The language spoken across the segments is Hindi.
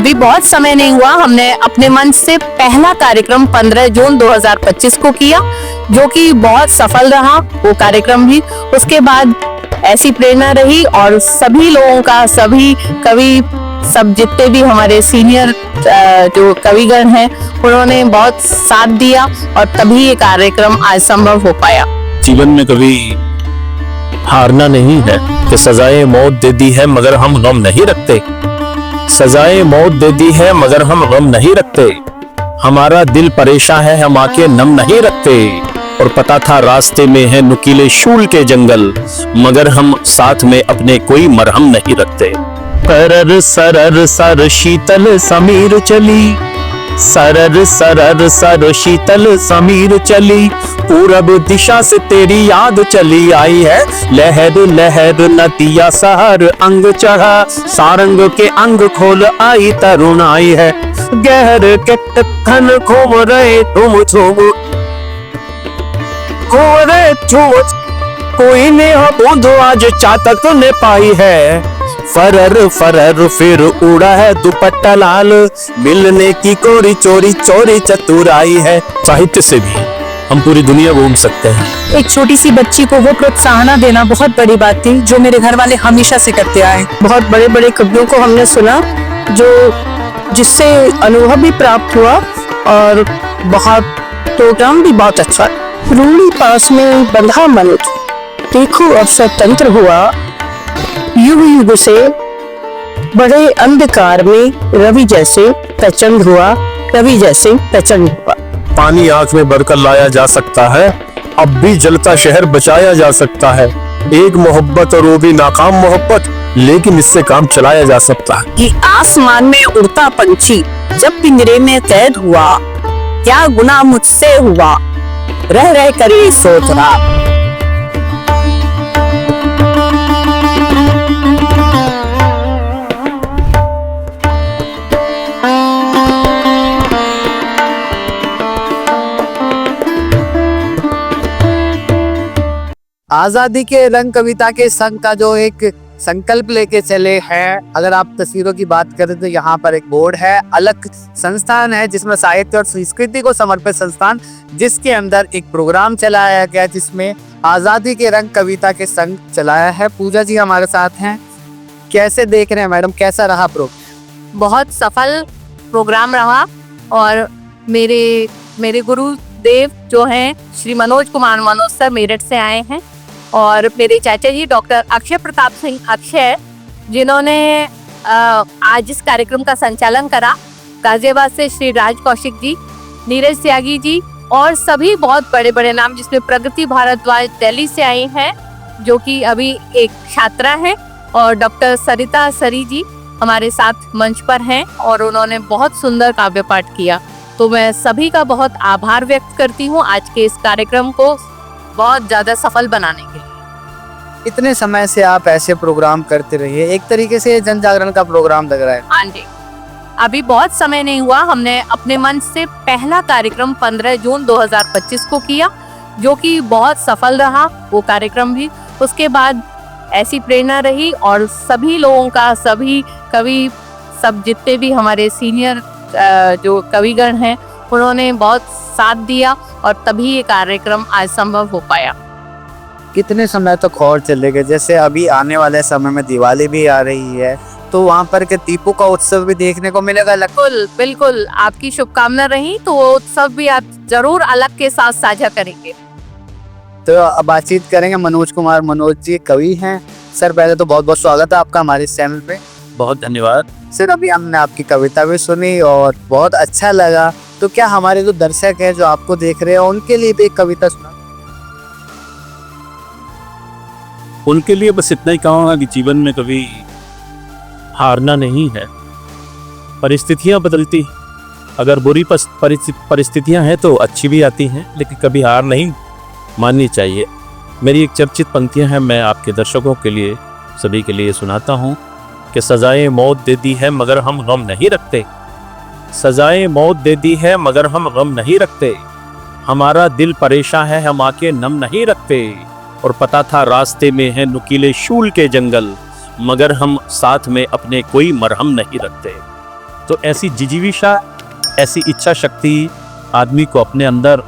अभी बहुत समय नहीं हुआ, हमने अपने मंच से पहला कार्यक्रम 15 जून 2025 को किया, जो कि बहुत सफल रहा वो कार्यक्रम भी। उसके बाद ऐसी प्रेरणा रही और सभी लोगों का, सभी कवि, सब जितने भी हमारे सीनियर जो कविगण हैं, उन्होंने बहुत साथ दिया और तभी ये कार्यक्रम आज संभव हो पाया। जीवन में कभी हारना नहीं है कि सजाए मौत दे दी है मगर हम गम नहीं रखते। सजाए मौत दे दी है मगर हम गम नहीं रखते। हमारा दिल परेशान है, हम आंखें नम नहीं रखते। और पता था रास्ते में है नुकीले शूल के जंगल, मगर हम साथ में अपने कोई मरहम नहीं रखते। सरर सरर सर शीतल समीर चली, सरर सरर सर शीतल समीर चली, पूरब दिशा से तेरी याद चली आई है। लहर लहर नदिया सहर अंग चढ़ा, सारंग के अंग खोल आई तरुण आई है। गहर के टखन घूम रहे तुम झूम, घूम रहे झूम, कोई ने बूंद आज चातक ने पाई है। फरर फरर फिर उड़ा है दुपट्टा लाल, मिलने की कोरी चोरी चोरी चतुराई है। साहित्य से भी हम पूरी दुनिया घूम सकते हैं। एक छोटी सी बच्ची को वो प्रोत्साहन देना बहुत बड़ी बात थी, जो मेरे घर वाले हमेशा से करते आए। बहुत बड़े बड़े कवियों को हमने सुना, जिससे अनुभव भी प्राप्त हुआ और बहुत प्रोग्राम भी बहुत अच्छा। रूढ़ी पास में बंधा मनुज, देखो अब स्वतंत्र हुआ, युग युग से बड़े अंधकार में रवि जैसे प्रचंड हुआ, रवि जैसे प्रचंड हुआ। पानी आंख में भरकर लाया जा सकता है, अब भी जलता शहर बचाया जा सकता है। एक मोहब्बत और वो भी नाकाम मोहब्बत, लेकिन इससे काम चलाया जा सकता है। कि आसमान में उड़ता पंछी जब पिंजरे में कैद हुआ, क्या गुनाह मुझसे हुआ, रह रह कर ही सोच रहा। आजादी के रंग कविता के संघ का जो एक संकल्प लेके चले हैं, अगर आप तस्वीरों की बात करें तो यहाँ पर एक बोर्ड है, अलग संस्थान है जिसमें साहित्य और संस्कृति को समर्पित संस्थान, जिसके अंदर एक प्रोग्राम चलाया गया जिसमें आजादी के रंग कविता के संघ चलाया है। पूजा जी हमारे साथ हैं, कैसे देख रहे हैं मैडम, कैसा रहा प्रोग्राम? बहुत सफल प्रोग्राम रहा और मेरे गुरुदेव जो हैं श्री मनोज कुमार मनोज सर मेरठ से आए हैं, और मेरे चाचा जी डॉक्टर अक्षय प्रताप सिंह अक्षय, जिन्होंने आज इस कार्यक्रम का संचालन करा। गाजियाबाद से श्री राज कौशिक जी, नीरज त्यागी जी और सभी बहुत बड़े बड़े नाम, जिसमें प्रगति भारद्वाज दिल्ली से आई हैं, जो कि अभी एक छात्रा है, और डॉक्टर सरिता सरी जी हमारे साथ मंच पर हैं और उन्होंने बहुत सुंदर काव्य पाठ किया। तो मैं सभी का बहुत आभार व्यक्त करती हूँ आज के इस कार्यक्रम को बहुत ज़्यादा सफल बनाने के लिए। इतने समय से आप ऐसे प्रोग्राम करते रहिए, एक तरीके से जन जागरण का प्रोग्राम लग रहा है। हाँ जी, अभी बहुत समय नहीं हुआ, हमने अपने मंच से पहला कार्यक्रम 15 जून 2025 को किया, जो कि बहुत सफल रहा वो कार्यक्रम भी। उसके बाद ऐसी प्रेरणा रही और सभी लोगों का, सभी कवि, सब जितने भी हमारे सीनियर जो कविगण हैं, उन्होंने बहुत साथ दिया और तभी ये कार्यक्रम आज संभव हो पाया। कितने समय तक और चलेगा? जैसे अभी आने वाले समय में दिवाली भी आ रही है, तो वहाँ पर के दीपों का उत्सव भी देखने को मिलेगा। बिल्कुल बिल्कुल, आपकी शुभकामना रही तो वो उत्सव भी आप जरूर अलग के साथ साझा करेंगे। तो अब बातचीत करेंगे मनोज कुमार मनोज जी, कवि हैं। सर पहले तो बहुत बहुत स्वागत है आपका हमारे इस चैनल पे। बहुत धन्यवाद। सर अभी हमने आपकी कविता भी सुनी और बहुत अच्छा लगा, तो क्या हमारे जो दर्शक हैं जो आपको देख रहे हैं उनके लिए भी एक कविता सुना? उनके लिए बस इतना ही कहूँगा कि जीवन में कभी हारना नहीं है। परिस्थितियाँ बदलती, अगर बुरी परिस्थितियाँ हैं तो अच्छी भी आती हैं, लेकिन कभी हार नहीं माननी चाहिए। मेरी एक चर्चित पंक्तियाँ हैं, मैं आपके दर्शकों के लिए, सभी के लिए सुनाता हूँ कि सजाएं मौत दे दी है मगर हम गम नहीं रखते। सजाएं मौत दे दी है मगर हम गम नहीं रखते। हमारा दिल परेशान है, हम आंखें नम नहीं रखते। और पता था रास्ते में है नुकीले शूल के जंगल, मगर हम साथ में अपने कोई मरहम नहीं रखते। तो ऐसी जिजीविषा, ऐसी इच्छा शक्ति आदमी को अपने अंदर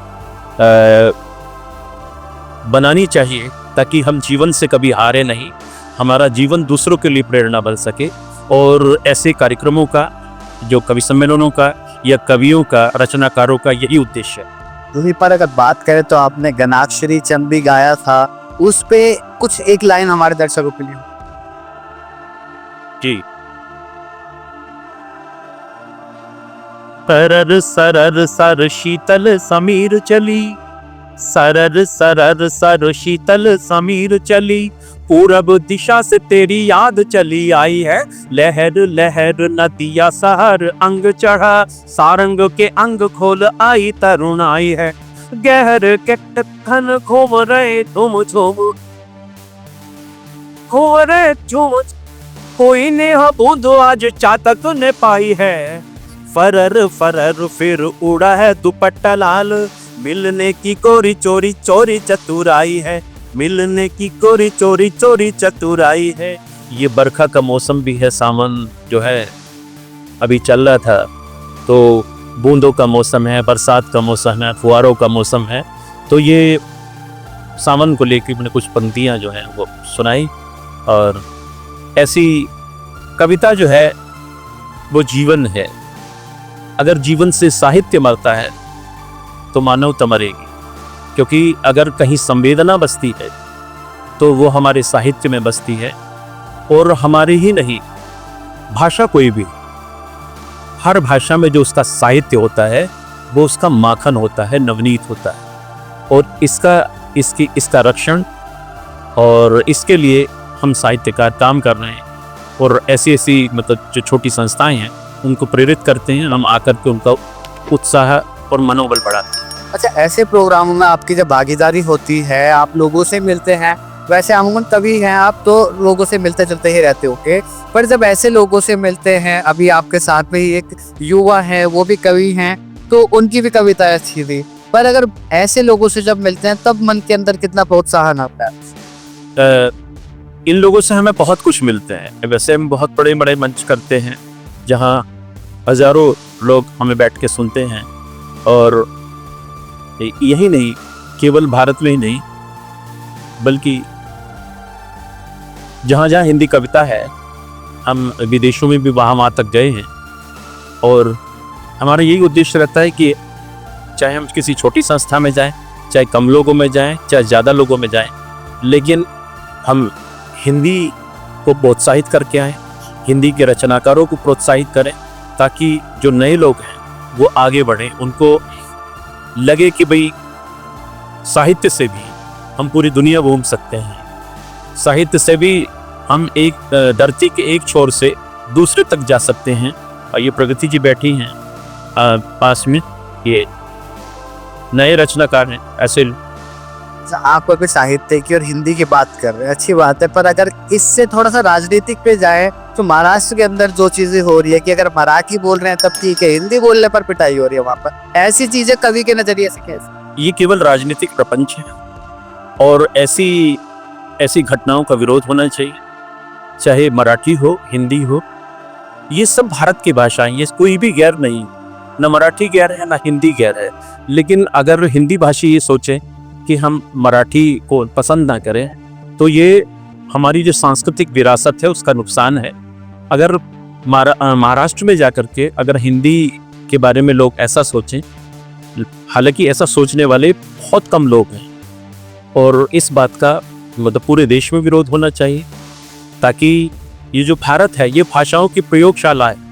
बनानी चाहिए, ताकि हम जीवन से कभी हारे नहीं, हमारा जीवन दूसरों के लिए प्रेरणा बन सके। और ऐसे कार्यक्रमों का, जो कवि सम्मेलनों का या कवियों का, रचनाकारों का यही उद्देश्य है। वहीं पर अगर बात करें तो आपने गणाक्षरी चंबी गाया था, उस पे कुछ एक लाइन हमारे दर्शकों के लिए। जी। सरर सरर सर शीतल समीर चली, सरर सरर सर शीतल समीर चली, पूरब दिशा से तेरी याद चली आई है, लहर लहर नदिया सहर अंग चढ़ा, सारंग के अंग खोल आई तरुण आई है, गहर के खन घूम रहे झूम झूम, घूम रहे झूम, कोई ने बूंद आज चातक ने पाई है, फरर फरर फिर उड़ा है दुपट्टा लाल, मिलने की कोरी चोरी चोरी चतुराई है, मिलने की कोरी चोरी चोरी चतुराई है। ये बरखा का मौसम भी है, सावन जो है अभी चल रहा था, तो बूंदों का मौसम है, बरसात का मौसम है, फुहारों का मौसम है। तो ये सावन को लेकर मैंने कुछ पंक्तियाँ जो हैं वो सुनाई। और ऐसी कविता जो है वो जीवन है। अगर जीवन से साहित्य मरता है तो मानवता मरेगी, क्योंकि अगर कहीं संवेदना बसती है तो वो हमारे साहित्य में बसती है। और हमारे ही नहीं, भाषा कोई भी, हर भाषा में जो उसका साहित्य होता है वो उसका माखन होता है, नवनीत होता है। और इसका रक्षण और इसके लिए हम साहित्यकार काम कर रहे हैं। और ऐसी मतलब जो छोटी संस्थाएं हैं उनको प्रेरित करते हैं, हम आकर के उनका उत्साह और मनोबल बढ़ाते हैं। अच्छा, ऐसे प्रोग्रामों में आपकी जब भागीदारी होती है, आप लोगों से मिलते हैं, वैसे अमूमन कवि हैं आप तो लोगों से मिलते जुलते ही रहते होंगे, पर जब ऐसे लोगों से मिलते हैं, अभी आपके साथ में ही एक युवा है वो भी कवि हैं, तो उनकी भी कविताएं अच्छी थी, पर अगर ऐसे लोगों से जब मिलते हैं तब मन के अंदर कितना प्रोत्साहन आता है? इन लोगों से हमें बहुत कुछ मिलते हैं। वैसे हम बहुत बड़े बड़े मंच करते हैं जहाँ हजारों लोग हमें बैठ के सुनते हैं। और यही नहीं, केवल भारत में ही नहीं, बल्कि जहाँ जहाँ हिंदी कविता है, हम विदेशों में भी वहाँ तक गए हैं। और हमारा यही उद्देश्य रहता है कि चाहे हम किसी छोटी संस्था में जाएं, चाहे कम लोगों में जाएं, चाहे ज़्यादा लोगों में जाएं, लेकिन हम हिंदी को प्रोत्साहित करके आएँ, हिंदी के रचनाकारों को प्रोत्साहित करें, ताकि जो नए लोग हैं वो आगे बढ़ें, उनको लगे कि भाई साहित्य से भी हम पूरी दुनिया घूम सकते हैं, साहित्य से भी हम एक धरती के एक छोर से दूसरे तक जा सकते हैं। और ये प्रगति जी बैठी हैं पास में, ये नए रचनाकार हैं ऐसे। आप अभी साहित्य की और हिंदी की बात कर रहे हैं, अच्छी बात है, पर अगर इससे थोड़ा सा राजनीतिक पे जाए तो महाराष्ट्र के अंदर जो चीजें हो रही है कि अगर मराठी बोल रहे हैं तब ठीक है, हिंदी बोलने पर पिटाई हो रही है वहां पर, ऐसी चीजें कवि के नजरिए से कैसे? ये केवल राजनीतिक प्रपंच है और ऐसी घटनाओं का विरोध होना चाहिए, चाहे मराठी हो, हिंदी हो। ये सब भारत की भाषाएं, ये कोई भी गैर नहीं, न मराठी गैर है न हिंदी गैर है। लेकिन अगर हिंदी भाषी ये सोचे कि हम मराठी को पसंद ना करें तो ये हमारी जो सांस्कृतिक विरासत है उसका नुकसान है। अगर महाराष्ट्र में जाकर के अगर हिंदी के बारे में लोग ऐसा सोचें, हालांकि ऐसा सोचने वाले बहुत कम लोग हैं, और इस बात का मतलब पूरे देश में विरोध होना चाहिए, ताकि ये जो भारत है ये भाषाओं की प्रयोगशाला है।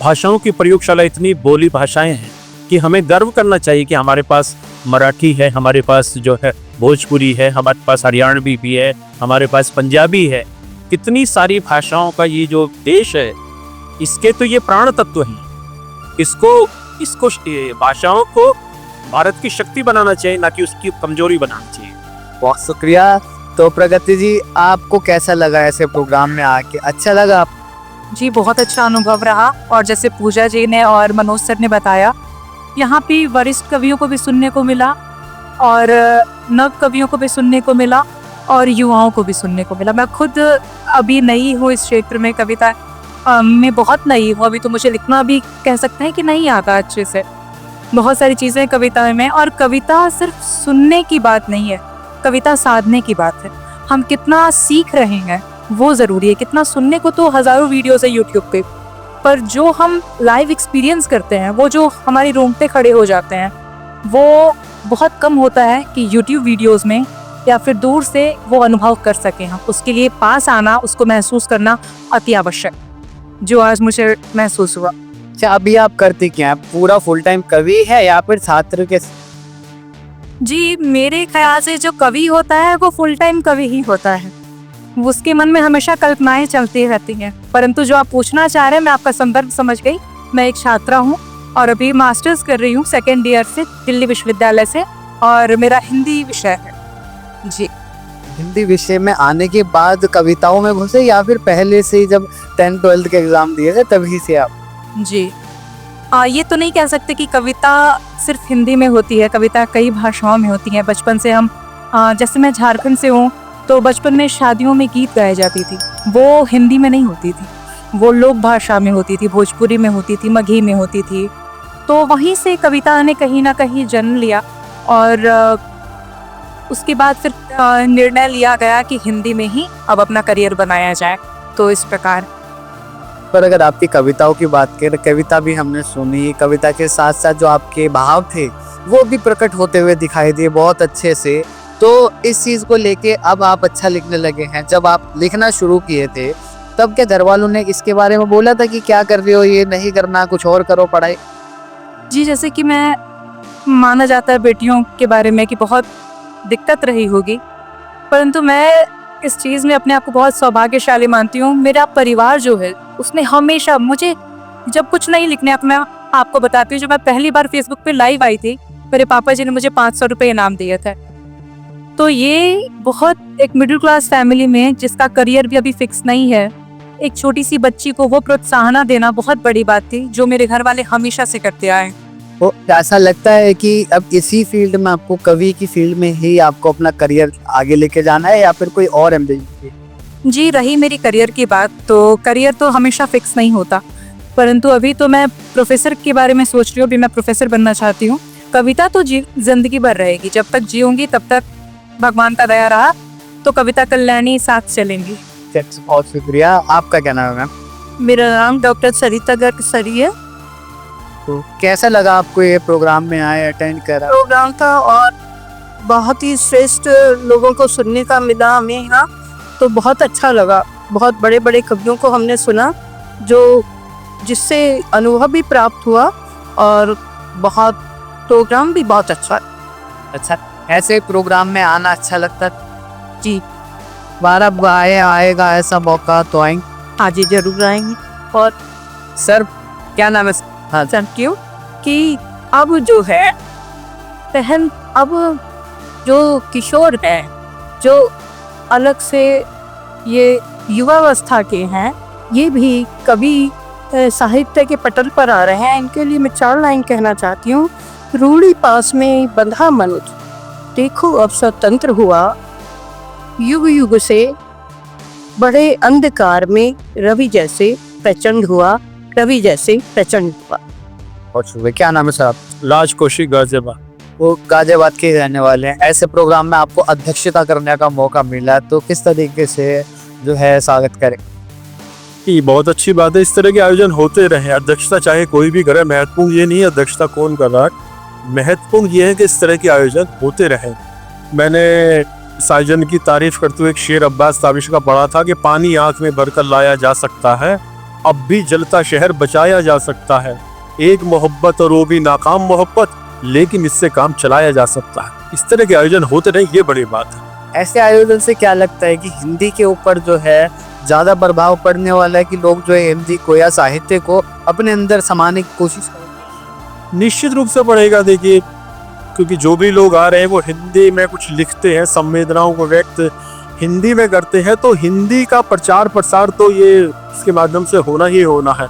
भाषाओं की प्रयोगशाला, इतनी बोली भाषाएं हैं कि हमें गर्व करना चाहिए कि हमारे पास मराठी है, हमारे पास जो है भोजपुरी है, हमारे पास हरियाणवी भी है, हमारे पास पंजाबी है। कितनी सारी भाषाओं का ये जो देश है, इसके तो ये प्राण तत्व हैं। इसको भाषाओं को भारत की शक्ति बनाना चाहिए, ना कि उसकी कमजोरी बनाना चाहिए। बहुत शुक्रिया। तो प्रगति जी, आपको कैसा लगा ऐसे प्रोग्राम में आके? अच्छा लगा आप? जी, बहुत अच्छा अनुभव रहा। और जैसे पूजा जी ने और मनोज सर ने बताया, यहाँ पे वरिष्ठ कवियों को भी सुनने को मिला और नव कवियों को भी सुनने को मिला और युवाओं को भी सुनने को मिला। मैं खुद अभी नई हूँ इस क्षेत्र में कविता मैं बहुत नई हूँ, अभी तो मुझे लिखना भी कह सकते हैं कि नहीं आता अच्छे से। बहुत सारी चीज़ें कविता में, और कविता सिर्फ सुनने की बात नहीं है, कविता साधने की बात है। हम कितना सीख रहे हैं वो ज़रूरी है। कितना सुनने को तो हज़ारों वीडियोज़ है यूट्यूब पे, पर जो हम लाइव एक्सपीरियंस करते हैं, वो जो हमारी रोंगटे खड़े हो जाते हैं, वो बहुत कम होता है कि यूट्यूब वीडियोस में या फिर दूर से वो अनुभव कर सकें हम। उसके लिए पास आना, उसको महसूस करना अति आवश्यक, जो आज मुझे महसूस हुआ। अच्छा, अभी आप करते क्या हैं? पूरा फुल टाइम कवि है या फिर छात्र के? जी, मेरे ख्याल से जो कवि होता है वो फुल टाइम कवि ही होता है। उसके मन में हमेशा कल्पनाएं चलती रहती हैं। परंतु जो आप पूछना चाह रहे हैं, मैं आपका संदर्भ समझ गई। मैं एक छात्रा हूँ और अभी मास्टर्स कर रही हूँ 2nd ईयर से दिल्ली विश्वविद्यालय से, और मेरा हिंदी विषय है। जी, हिंदी विषय में आने के बाद कविताओं में घुसे या फिर पहले से ही जब 10th 12th के एग्जाम दिए थे तभी से आप? जी। ये तो नहीं कह सकते कि कविता सिर्फ हिंदी में होती है, कविता कई भाषाओं में होती है। बचपन से हम जैसे मैं झारखंड से हूँ, तो बचपन में शादियों में गीत गाए जाती थी, वो हिंदी में नहीं होती थी, वो लोक भाषा में होती थी, भोजपुरी में होती थी, मगही में होती थी। तो वहीं से कविता ने कहीं ना कहीं जन्म लिया, और उसके बाद फिर निर्णय लिया गया कि हिंदी में ही अब अपना करियर बनाया जाए। तो इस प्रकार। पर अगर आपकी कविताओं की बात करें, कविता भी हमने सुनी, कविता के साथ साथ जो आपके भाव थे वो भी प्रकट होते हुए दिखाई दिए बहुत अच्छे से। तो इस चीज़ को लेके अब आप अच्छा लिखने लगे हैं। जब आप लिखना शुरू किए थे तब क्या घर वालों ने इसके बारे में बोला था कि क्या कर रहे हो, ये नहीं करना, कुछ और करो पढ़ाई? जी, जैसे कि मैं, माना जाता है बेटियों के बारे में कि बहुत दिक्कत रही होगी, परंतु मैं इस चीज़ में अपने आप को बहुत सौभाग्यशाली मानती हूँ। मेरा परिवार जो है उसने हमेशा मुझे, जब कुछ नहीं लिखने आता, मैं आपको बताती हूँ, जब मैं पहली बार फेसबुक पे लाइव आई थी, मेरे पापा जी ने मुझे 500 रुपये इनाम दिए थे। तो ये बहुत, एक मिडिल क्लास फैमिली में जिसका करियर भी अभी फिक्स नहीं है, एक छोटी सी बच्ची को वो प्रोत्साहन देना बहुत बड़ी बात थी, जो मेरे घर वाले हमेशा से करते आए। तो ऐसा लगता है कि अब इसी फील्ड में आपको, कवि की फील्ड में ही आपको अपना करियर आगे लेके जाना है या फिर कोई और एम्बिशन? जी, रही मेरी करियर की बात, तो करियर तो हमेशा फिक्स नहीं होता, परंतु अभी तो मैं प्रोफेसर के बारे में सोच रही हूँ। अभी मैं प्रोफेसर बनना चाहती हूँ। कविता तो जिंदगी भर रहेगी, जब तक जीऊंगी तब तक भगवान का दया रहा तो कविता कल्याणी साथ चलेंगी। बहुत शुक्रिया। आपका क्या नाम है मैम? मेरा नाम डॉक्टर सरिता गर्ग सरी है। तो कैसा लगा आपको ये प्रोग्राम में आए, अटेंड करा? प्रोग्राम था और बहुत ही श्रेष्ठ लोगों को सुनने का मिला हमें यहाँ, तो बहुत अच्छा लगा। बहुत बड़े बड़े कवियों को हमने सुना, जो जिससे अनुभव भी प्राप्त हुआ, और बहुत प्रोग्राम भी बहुत अच्छा। अच्छा, ऐसे प्रोग्राम में आना अच्छा लगता? जी, बार बार आएगा ऐसा मौका तो आएंगे? हाँ जी, जरूर आएंगे। और सर, क्या नाम है? हाँ सर, क्यों कि अब जो है पहन, अब जो किशोर है, जो अलग से ये युवावस्था के हैं, ये भी कभी साहित्य के पटल पर आ रहे हैं। इनके लिए मैं 4 लाइन कहना चाहती हूँ। रूढ़ी पास में बंधा मनुष्य, देखो अब स्वतंत्र हुआ, युग युग से बड़े अंधकार में रवि जैसे प्रचंड हुआ, रवि जैसे प्रचंड हुआ। बहुत शुक्रिया। क्या नाम है सर? लाज कोशी गाजियाबाद। वो गाजियाबाद के रहने वाले हैं। ऐसे प्रोग्राम में आपको अध्यक्षता करने का मौका मिला, तो किस तरीके से जो है स्वागत करें? ये बहुत अच्छी बात है, इस तरह के आयोजन होते रहे। अध्यक्षता चाहे कोई भी करे, महत्वपूर्ण ये नहीं है अध्यक्षता कौन कर रहा है, महत्वपूर्ण ये है कि इस तरह के आयोजन होते रहे। मैंने इस आयोजन की तारीफ करते हुए एक शेर अब्बास ताबिश का पढ़ा था कि पानी आंख में भरकर लाया जा सकता है, अब भी जलता शहर बचाया जा सकता है, एक मोहब्बत और वो भी नाकाम मोहब्बत, लेकिन इससे काम चलाया जा सकता है। इस तरह के आयोजन होते रहे, ये बड़ी बात है। ऐसे आयोजन से क्या लगता है कि हिंदी के ऊपर जो है ज्यादा प्रभाव पड़ने वाला है कि लोग जो है हिंदी को या साहित्य को अपने अंदर समाने की कोशिश करेंगे? निश्चित रूप से पड़ेगा। देखिए, क्योंकि जो भी लोग आ रहे हैं वो हिंदी में कुछ लिखते हैं, संवेदनाओं को व्यक्त हिंदी में करते हैं, तो हिंदी का प्रचार प्रसार तो ये इसके माध्यम से होना ही होना है।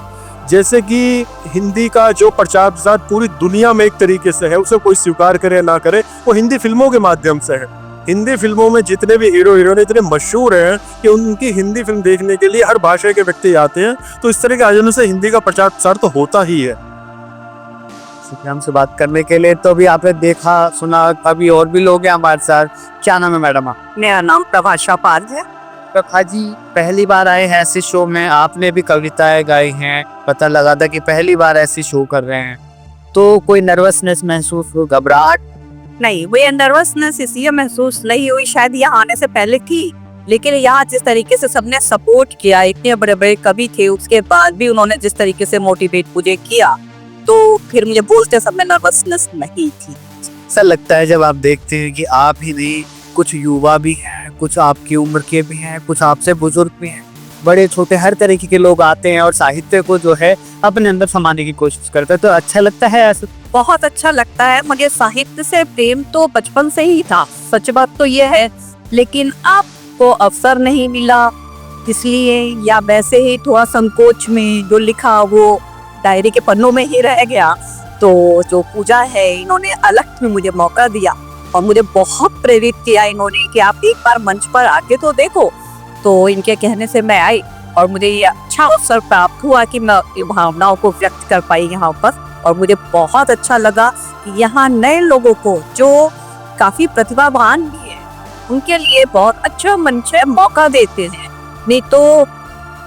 जैसे कि हिंदी का जो प्रचार प्रसार पूरी दुनिया में एक तरीके से है, उसे कोई स्वीकार करे ना करे, वो हिंदी फिल्मों के माध्यम से है। हिंदी फिल्मों में जितने भी हीरो हीरोइन इतने मशहूर हैं कि उनकी हिंदी फिल्म देखने के लिए हर भाषा के व्यक्ति आते हैं। तो इस तरह के आयोजनों से हिंदी का प्रचार प्रसार तो होता ही है। हमसे बात करने के लिए तो अभी आपने देखा सुना, अभी और भी लोग हैं हमारे साथ। क्या नाम है मैडम आप? मेरा नाम प्रभाषा पाल है। प्रभा जी पहली बार आए हैं ऐसे शो में, आपने भी कविताएं गाई हैं, पता लगा था कि पहली बार ऐसी शो कर रहे हैं, तो कोई नर्वसनेस महसूस हो, घबराहट? नहीं, वो नर्वसनेस इसलिए महसूस नहीं हुई, शायद यहाँ आने से पहले थी, लेकिन यहाँ जिस तरीके से सबने सपोर्ट किया, इतने बड़े बड़े कवि थे, उसके बाद भी उन्होंने जिस तरीके से मोटिवेट मुझे किया, तो फिर मुझे बोलते सब में नर्वसनेस नहीं थी। ऐसा लगता है जब आप देखते हैं कि आप ही नहीं, कुछ युवा भी हैं, कुछ आपकी उम्र के भी हैं, कुछ आपसे बुजुर्ग भी हैं, बड़े छोटे हर तरीके के लोग आते हैं और साहित्य को जो है अपने अंदर समाने की कोशिश करते हैं, तो अच्छा लगता है ऐसा? बहुत अच्छा लगता है। मुझे साहित्य से प्रेम तो बचपन से ही था, सच बात तो ये है, लेकिन आपको अवसर नहीं मिला इसलिए, या वैसे ही थोड़ा संकोच में जो लिखा वो डायरी के पन्नों में ही रह गया। तो जो पूजा है, इन्होंने अलग में मुझे मौका दिया और मुझे बहुत प्रेरित किया इन्होंने कि आप एक बार मंच पर आके तो देखो। तो इनके कहने से मैं आई और मुझे ये अच्छा अवसर प्राप्त हुआ कि मैं भावनाओं को व्यक्त कर पाई यहाँ पर, और मुझे बहुत अच्छा लगा कि यहाँ नए लोगों को जो काफी प्रतिभावान भी है, उनके लिए बहुत अच्छा मंच है, मौका देते हैं। नहीं तो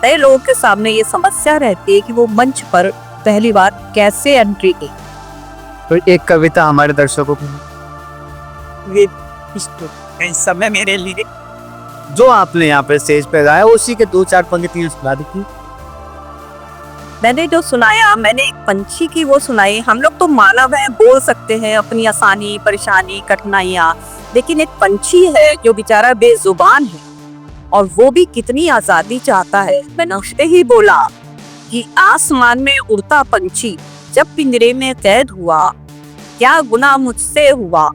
नए लोगों के सामने ये समस्या रहती है कि वो मंच पर पहली बार कैसे एंट्री की। तो एक कविता हमारे दर्शकों को इस समय मेरे लिए जो आपने यहाँ पे स्टेज पे गाया उसी के 2-4 पंक्तियां सुना दी। मैंने जो सुनाया, मैंने एक पंछी की वो सुनाई। हम लोग तो मानव है, बोल सकते हैं अपनी आसानी, परेशानी, कठिनाइयाँ, लेकिन एक पंछी है जो बेचारा बेजुबान है और वो भी कितनी आजादी चाहता है। मैंने उससे ही बोला कि आसमान में उड़ता पंछी जब पिंजरे में कैद हुआ, क्या गुनाह मुझसे हुआ,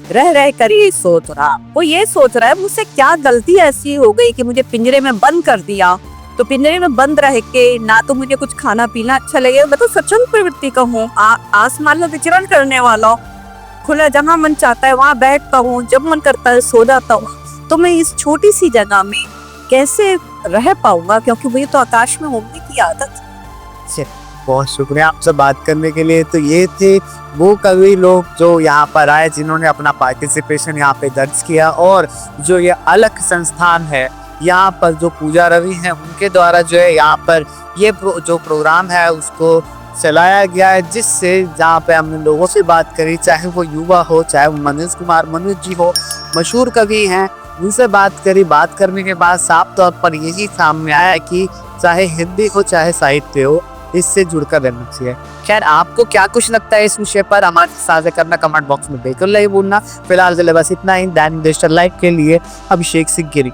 रह रह कर ये सोच रहा। वो ये सोच रहा है मुझसे क्या गलती ऐसी हो गई कि मुझे पिंजरे में बंद कर दिया। तो पिंजरे में बंद रह के ना तो मुझे कुछ खाना पीना अच्छा लगे, मैं तो स्वच्छंद प्रवृत्ति का हूँ, आसमान में विचरण करने वाला हूँ, खुला जहाँ मन चाहता है वहाँ बैठता हूँ, जब मन करता है सो जाता हूँ। तो मैं इस छोटी सी जगह में कैसे रह पाऊंगा, क्योंकि मुझे तो आकाश में उड़ने की आदत। बहुत शुक्रिया आपसे बात करने के लिए। तो ये थे वो कवि लोग जो यहाँ पर आए, जिन्होंने अपना पार्टिसिपेशन यहाँ पे दर्ज किया, और जो ये अलग संस्थान है यहाँ पर जो पूजा रवि हैं उनके द्वारा जो है यहाँ पर ये जो प्रोग्राम है उसको चलाया गया है, जिससे जहाँ पे हमने लोगों से बात करी, चाहे वो युवा हो, चाहे वो मनोज जी हो, मशहूर कवि हैं, उनसे बात करी। बात करने के बाद साफ तौर पर यही सामने आया कि चाहे हिंदी हो चाहे साहित्य हो, इससे जुड़कर रहना चाहिए। खैर, आपको क्या कुछ लगता है इस विषय पर हमारे साझा करना कमेंट बॉक्स में बिल्कुल नहीं भूलना। फिलहाल बस इतना ही। दैनिक डिजिटल लाइव के लिए अभिषेक सिंह गिरी।